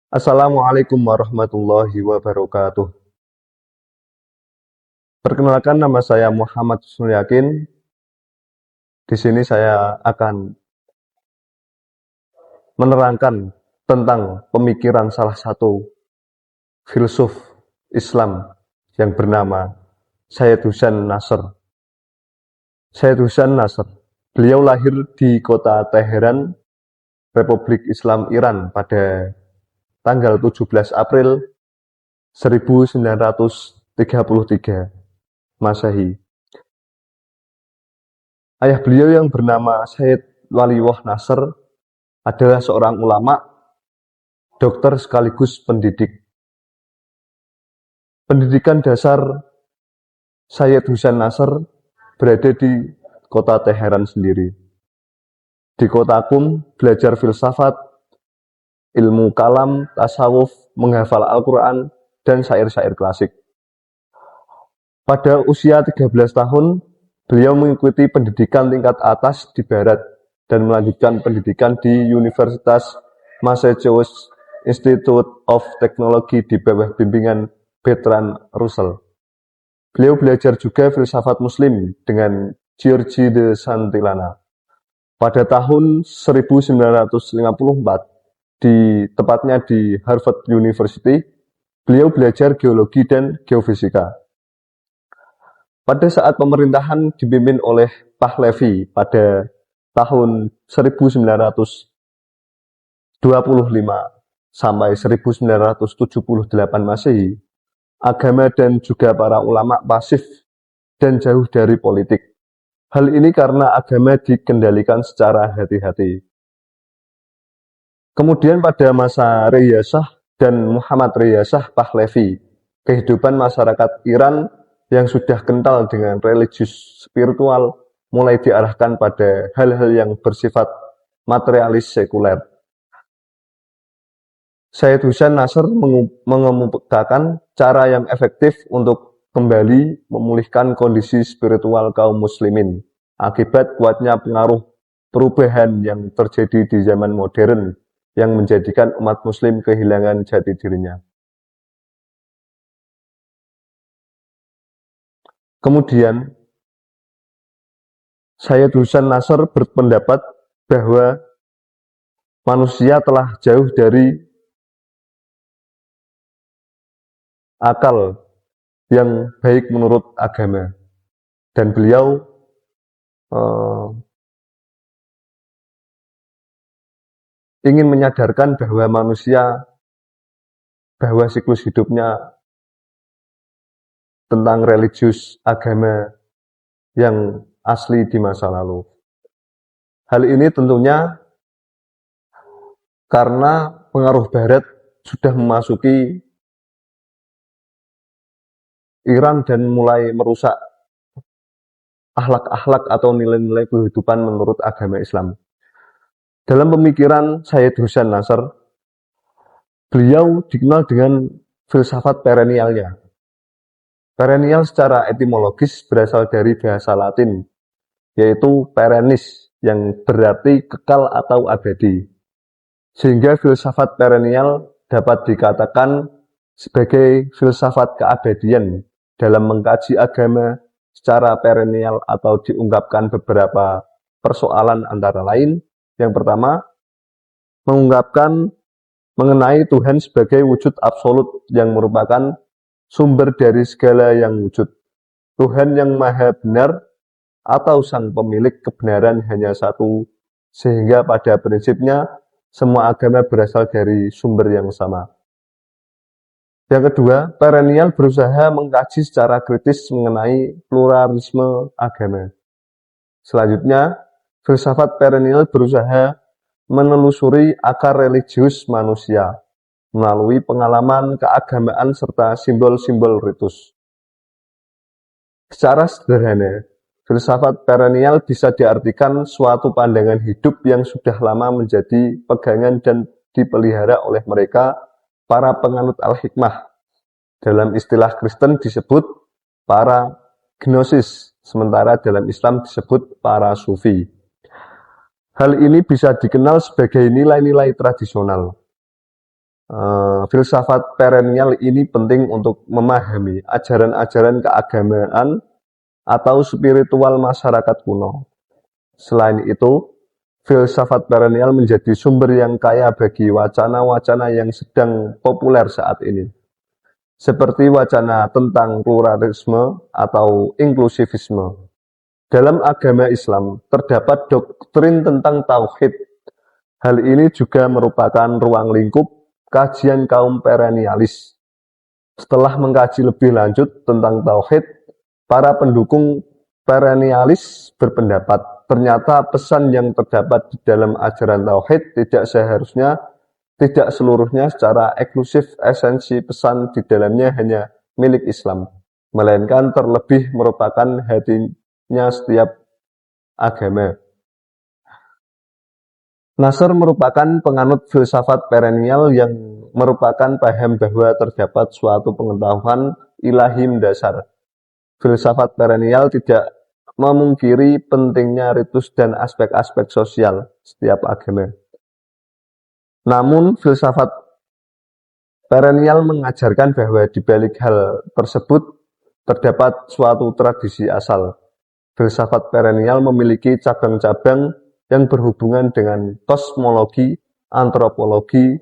Assalamualaikum warahmatullahi wabarakatuh. Perkenalkan, nama saya Muhammad Husnul Yakin. Di sini saya akan menerangkan tentang pemikiran salah satu filsuf Islam yang bernama Syed Husain Nasr. Syed Husain Nasr, beliau lahir di kota Teheran, Republik Islam Iran pada tanggal 17 April 1933 Masehi. Ayah beliau yang bernama Syed Waliullah Nasr adalah seorang ulama, dokter sekaligus pendidik. Pendidikan dasar Syed Husain Nasr berada di kota Teheran sendiri. Di kota Qum, belajar filsafat, ilmu kalam, tasawuf, menghafal Al-Quran, dan syair-syair klasik. Pada usia 13 tahun, beliau mengikuti pendidikan tingkat atas di Barat dan melanjutkan pendidikan di Universitas Massachusetts Institute of Technology di bawah bimbingan Bertrand Russell. Beliau belajar juga filsafat Muslim dengan George de Santillana. Pada tahun 1954, tepatnya di Harvard University, beliau belajar geologi dan geofisika. Pada saat pemerintahan dipimpin oleh Pahlavi pada tahun 1925 sampai 1978 Masehi, agama dan juga para ulama pasif dan jauh dari politik. Hal ini karena agama dikendalikan secara hati-hati. Kemudian pada masa Riyasah dan Muhammad Riyasah Pahlavi, kehidupan masyarakat Iran yang sudah kental dengan religius spiritual mulai diarahkan pada hal-hal yang bersifat materialis sekuler. Syed Husain Nasr mengemukakan cara yang efektif untuk kembali memulihkan kondisi spiritual kaum muslimin akibat kuatnya pengaruh perubahan yang terjadi di zaman modern yang menjadikan umat muslim kehilangan jati dirinya. Kemudian, Syed Husain Nasr berpendapat bahwa manusia telah jauh dari akal yang baik menurut agama, dan beliau ingin menyadarkan bahwa siklus hidupnya tentang religius agama yang asli di masa lalu. Hal ini tentunya karena pengaruh Barat sudah memasuki Iran dan mulai merusak akhlak-akhlak atau nilai-nilai kehidupan menurut agama Islam. Dalam pemikiran Syed Husain Nasr, beliau dikenal dengan filsafat perennialnya. Perennial secara etimologis berasal dari bahasa Latin, yaitu perennis, yang berarti kekal atau abadi. Sehingga filsafat perennial dapat dikatakan sebagai filsafat keabadian dalam mengkaji agama secara perennial atau diungkapkan beberapa persoalan antara lain. Yang pertama, mengungkapkan mengenai Tuhan sebagai wujud absolut yang merupakan sumber dari segala yang wujud. Tuhan yang maha benar atau sang pemilik kebenaran hanya satu, sehingga pada prinsipnya semua agama berasal dari sumber yang sama. Yang kedua, perennial berusaha mengkaji secara kritis mengenai pluralisme agama. Selanjutnya, filsafat perennial berusaha menelusuri akar religius manusia melalui pengalaman keagamaan serta simbol-simbol ritus. Secara sederhana, filsafat perennial bisa diartikan suatu pandangan hidup yang sudah lama menjadi pegangan dan dipelihara oleh mereka para penganut al-hikmah. Dalam istilah Kristen disebut para gnosis, sementara dalam Islam disebut para sufi. Hal ini bisa dikenal sebagai nilai-nilai tradisional. Filsafat perennial ini penting untuk memahami ajaran-ajaran keagamaan atau spiritual masyarakat kuno. Selain itu, filsafat perennial menjadi sumber yang kaya bagi wacana-wacana yang sedang populer saat ini, seperti wacana tentang pluralisme atau inklusivisme. Dalam agama Islam, terdapat doktrin tentang tauhid. Hal ini juga merupakan ruang lingkup kajian kaum perennialis. Setelah mengkaji lebih lanjut tentang tauhid, para pendukung perennialis berpendapat ternyata pesan yang terdapat di dalam ajaran tauhid tidak seluruhnya secara eksklusif esensi pesan di dalamnya hanya milik Islam, melainkan terlebih merupakan hatinya setiap agama. Nasr merupakan penganut filsafat perennial yang merupakan paham bahwa terdapat suatu pengetahuan ilahi mendasar. Filsafat perennial tidak memungkiri pentingnya ritus dan aspek-aspek sosial setiap agama. Namun, filsafat perennial mengajarkan bahwa di balik hal tersebut terdapat suatu tradisi asal. Filsafat perennial memiliki cabang-cabang yang berhubungan dengan kosmologi, antropologi,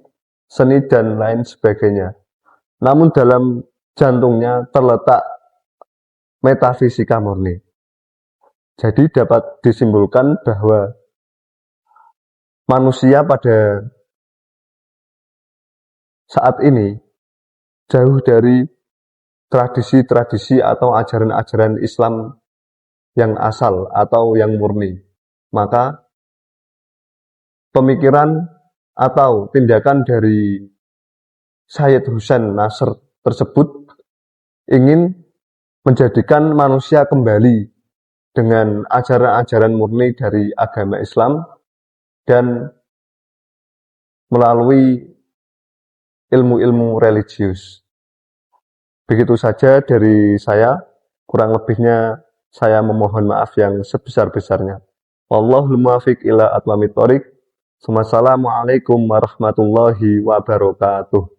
seni, dan lain sebagainya. Namun dalam jantungnya terletak metafisika murni. Jadi dapat disimpulkan bahwa manusia pada saat ini jauh dari tradisi-tradisi atau ajaran-ajaran Islam yang asal atau yang murni. Maka pemikiran atau tindakan dari Sayyid Husain Nasr tersebut ingin menjadikan manusia kembali dengan ajaran-ajaran murni dari agama Islam dan melalui ilmu-ilmu religius. Begitu saja dari saya, kurang lebihnya saya memohon maaf yang sebesar-besarnya. Wallahul muwaffiq ila aqwamit thoriq. Wassalamualaikum warahmatullahi wabarakatuh.